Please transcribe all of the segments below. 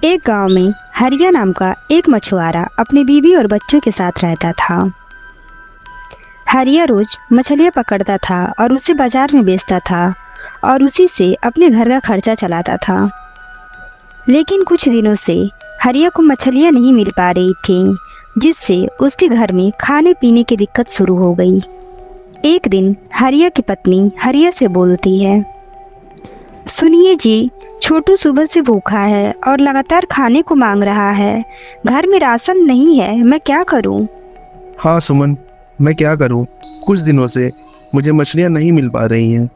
एक गांव में हरिया नाम का एक मछुआरा अपनी बीवी और बच्चों के साथ रहता था। हरिया रोज मछलियाँ पकड़ता था और उसे बाजार में बेचता था और उसी से अपने घर का खर्चा चलाता था। लेकिन कुछ दिनों से हरिया को मछलियाँ नहीं मिल पा रही थीं, जिससे उसके घर में खाने पीने की दिक्कत शुरू हो गई। एक दिन हरिया की पत्नी हरिया से बोलती है, सुनिए जी, छोटू सुबह से भूखा है और लगातार खाने को मांग रहा है। घर में राशन नहीं है, मैं क्या करूं? हाँ सुमन, मैं क्या करूँ। कुछ दिनों से मुझे मछलियाँ नहीं मिल पा रही हैं।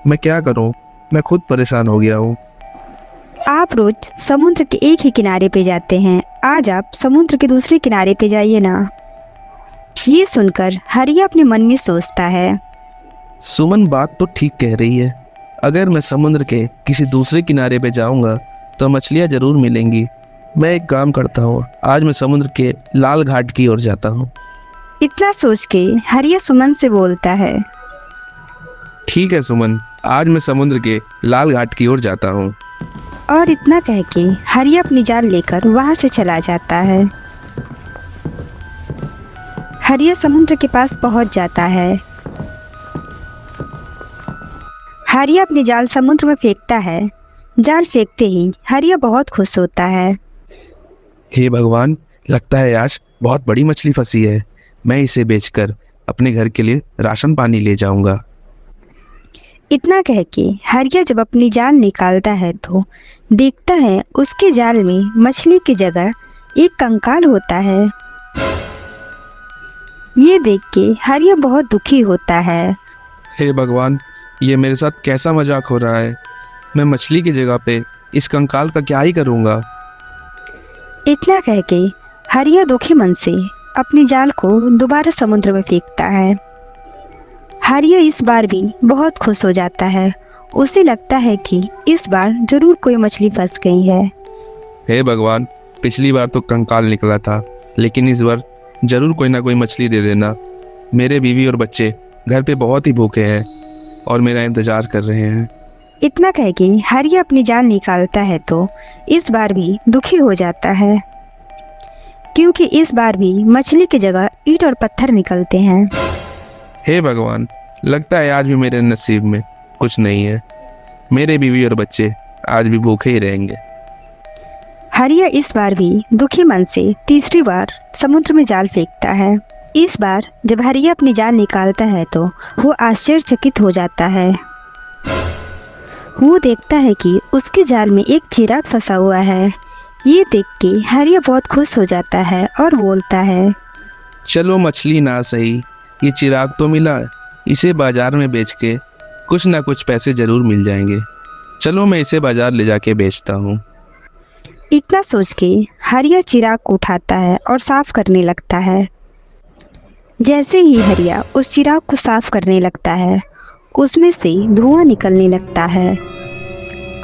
मैं क्या करूँ, मैं खुद परेशान हो गया हूँ। आप रोज समुद्र के एक ही किनारे पे जाते हैं, आज आप समुद्र के दूसरे किनारे पे जाइए ना। ये सुनकर हरिया अपने मन में सोचता है, सुमन बात तो ठीक कह रही है। अगर मैं समुद्र के किसी दूसरे किनारे पे जाऊंगा तो मछलियाँ जरूर मिलेंगी। मैं एक काम करता हूँ, आज मैं समुद्र के लाल घाट की ओर जाता हूँ। इतना सोच के हरिया सुमन से बोलता है। ठीक है सुमन, आज मैं समुद्र के लाल घाट की ओर जाता हूँ। और इतना कह के हरिया अपनी जाल लेकर वहां से चला जाता है। हरिया समुद्र के पास पहुंच जाता है। हरिया अपनी जाल समुद्र में फेंकता है। जाल फेंकते ही हरिया बहुत खुश होता है। हे भगवान, लगता है आज बहुत बड़ी मछली फंसी है। मैं इसे बेचकर अपने घर के लिए राशन पानी ले जाऊंगा। इतना कह के हरिया जब अपनी जाल निकालता है तो देखता है उसके जाल में मछली की जगह एक कंकाल होता है। ये देख के हरिया बहुत दुखी होता है। हे भगवान, ये मेरे साथ कैसा मजाक हो रहा है। मैं मछली की जगह पे इस कंकाल का क्या ही करूँगा। इतना कह के हरिया दुखी मन से अपनी जाल को दोबारा समुद्र में फेंकता है। हरिया इस बार भी बहुत खुश हो जाता है। उसे लगता है कि इस बार जरूर कोई मछली फंस गई है। हे भगवान, पिछली बार तो कंकाल निकला था, लेकिन इस बार जरूर कोई ना कोई मछली दे देना। मेरे बीवी और बच्चे घर पे बहुत ही भूखे हैं और मेरा इंतजार कर रहे हैं। इतना कह के हरिया अपनी जान निकालता है तो इस बार भी दुखी हो जाता है, क्योंकि इस बार भी मछली की जगह ईंट और पत्थर निकलते हैं। हे भगवान, लगता है आज भी मेरे नसीब में कुछ नहीं है। मेरे बीवी और बच्चे आज भी भूखे ही रहेंगे। हरिया इस बार भी दुखी मन से तीसरी बार समुद्र में जाल फेंकता है। इस बार जब हरिया अपनी जाल निकालता है तो वो आश्चर्यचकित हो जाता है। वो देखता है कि उसके जाल में एक चिराग फंसा हुआ है। ये देख के हरिया बहुत खुश हो जाता है और बोलता है, चलो मछली ना सही, ये चिराग तो मिला। इसे बाजार में बेच के कुछ ना कुछ पैसे जरूर मिल जाएंगे। चलो मैं इसे बाजार ले जाके बेचता हूँ। इतना सोच के हरिया चिराग को उठाता है और साफ करने लगता है। जैसे ही हरिया उस चिराग को साफ करने लगता है, उसमें से धुआं निकलने लगता है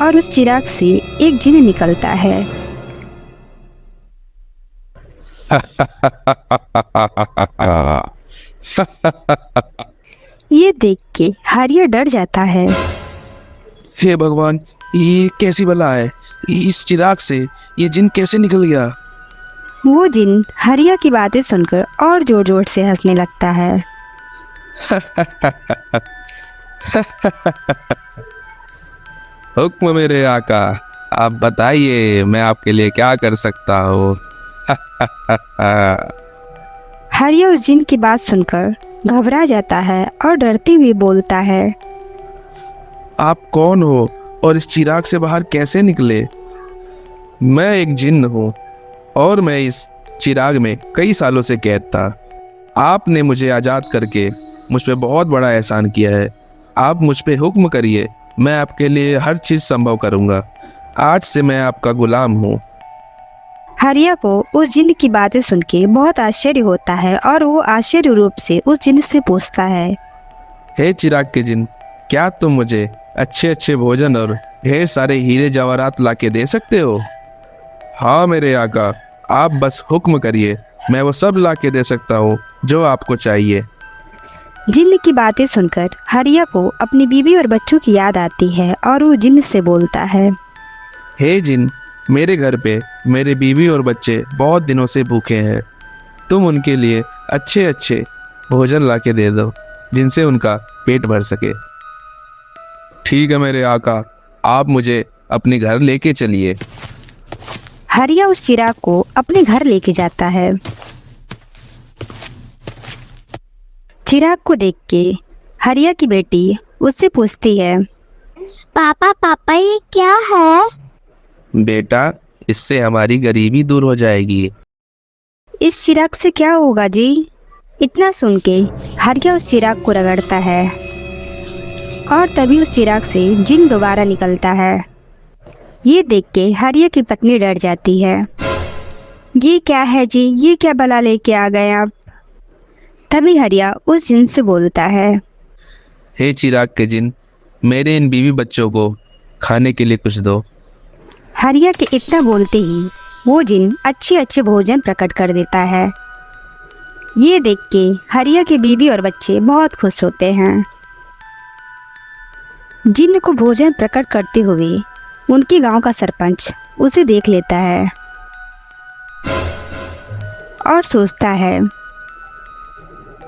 और उस चिराग से एक जिन निकलता है। ये देख के हरिया डर जाता है। हे भगवान, ये कैसी बला है। इस चिराग से ये जिन कैसे निकल गया। वो जिन हरिया की बातें सुनकर और जोर जोर से हंसने लगता है। हुक्म मेरे आका, आप बताइए मैं आपके लिए क्या कर सकता हूँ। हरिया उस जिन की बात सुनकर घबरा जाता है और डरते हुए बोलता है, आप कौन हो और इस चिराग से बाहर कैसे निकले। मैं एक जिन्न हूँ और मैं इस चिराग में कई सालों से कैद था। आपने मुझे आज़ाद करके मुझ पे बहुत बड़ा एहसान किया है। आप मुझ पे हुक्म करिए, मैं आपके लिए हर चीज़ संभव करूँगा। आज से मैं आपका गुलाम हूँ। हरिया को उस जिन की बातें सुन के बहुत आश्चर्य होता है और वो आश्चर्य रूप से उस जिन से पूछता है, हे चिराग के जिन, क्या तुम मुझे अच्छे अच्छे भोजन और ढेर सारे हीरे जवाहरात ला के दे सकते हो। हाँ मेरे आका, आप बस हुक्म करिए, मैं वो सब ला के दे सकता हूँ जो आपको चाहिए। जिन की बातें सुनकर हरिया को अपनी बीवी और बच्चों की याद आती है और वो जिन से बोलता है, हे जिन, मेरे घर पे मेरे बीवी और बच्चे बहुत दिनों से भूखे हैं। तुम उनके लिए अच्छे अच्छे भोजन ला के दे दो जिनसे उनका पेट भर सके। ठीक है मेरे आका, आप मुझे अपने घर लेके चलिए। हरिया उस चिराग को अपने घर लेके जाता है। चिराग को देख के हरिया की बेटी उससे पूछती है, पापा पापा ये क्या है? बेटा, इससे हमारी गरीबी दूर हो जाएगी। इस चिराग से क्या होगा जी? इतना सुन के हरिया उस चिराग को रगड़ता है और तभी उस चिराग से जिन दोबारा निकलता है। ये देख के हरिया की पत्नी डर जाती है। ये क्या है जी? ये क्या बला लेके आ गए आप? तभी हरिया उस जिन से बोलता है, हे चिराग के जिन, मेरे इन बीवी बच्चों को खाने के लिए कुछ दो। हरिया के इतना बोलते ही वो जिन अच्छे अच्छे भोजन प्रकट कर देता है। ये देख के हरिया के बीवी और बच्चे बहुत खुश होते हैं। जिन को भोजन प्रकट करते हुए उनके गांव का सरपंच उसे देख लेता है और सोचता है,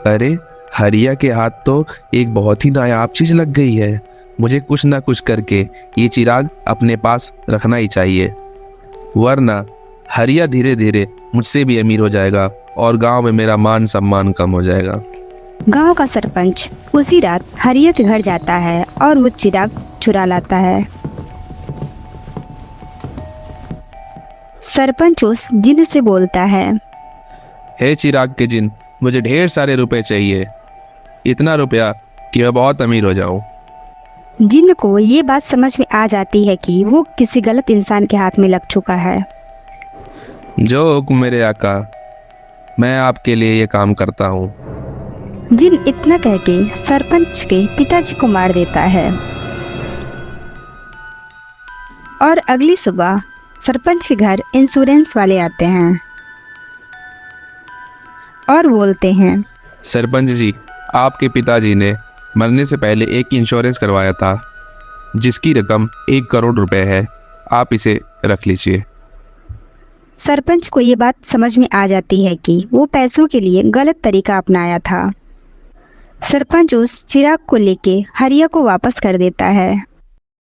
अरे, हरिया के हाथ तो एक बहुत ही नायाब चीज लग गई है। मुझे कुछ ना कुछ करके ये चिराग अपने पास रखना ही चाहिए, वरना हरिया धीरे धीरे मुझसे भी अमीर हो जाएगा और गांव में मेरा मान सम्मान कम हो जाएगा। गांव का सरपंच उसी रात हरिया के घर जाता है और वो चिराग चुरा लाता है। सरपंच उस जिन से बोलता है, हे चिराग के जिन, मुझे ढेर सारे रुपए चाहिए, इतना रुपया कि मैं बहुत अमीर हो जाऊं। जिन को ये बात समझ में आ जाती है कि वो किसी गलत इंसान के हाथ में लग चुका है। जो हुक्म मेरे आका, मैं आपके लिए ये काम करता हूँ। जिन इतना कह के सरपंच के पिताजी को मार देता है और अगली सुबह सरपंच के घर इंश्योरेंस वाले आते हैं और बोलते हैं, सरपंच जी, आपके पिताजी ने मरने से पहले एक इंश्योरेंस करवाया था जिसकी रकम 1 करोड़ रुपए है, आप इसे रख लीजिए। सरपंच को ये बात समझ में आ जाती है कि वो पैसों के लिए गलत तरीका अपनाया था। सरपंच उस चिराग को लेके हरिया को वापस कर देता है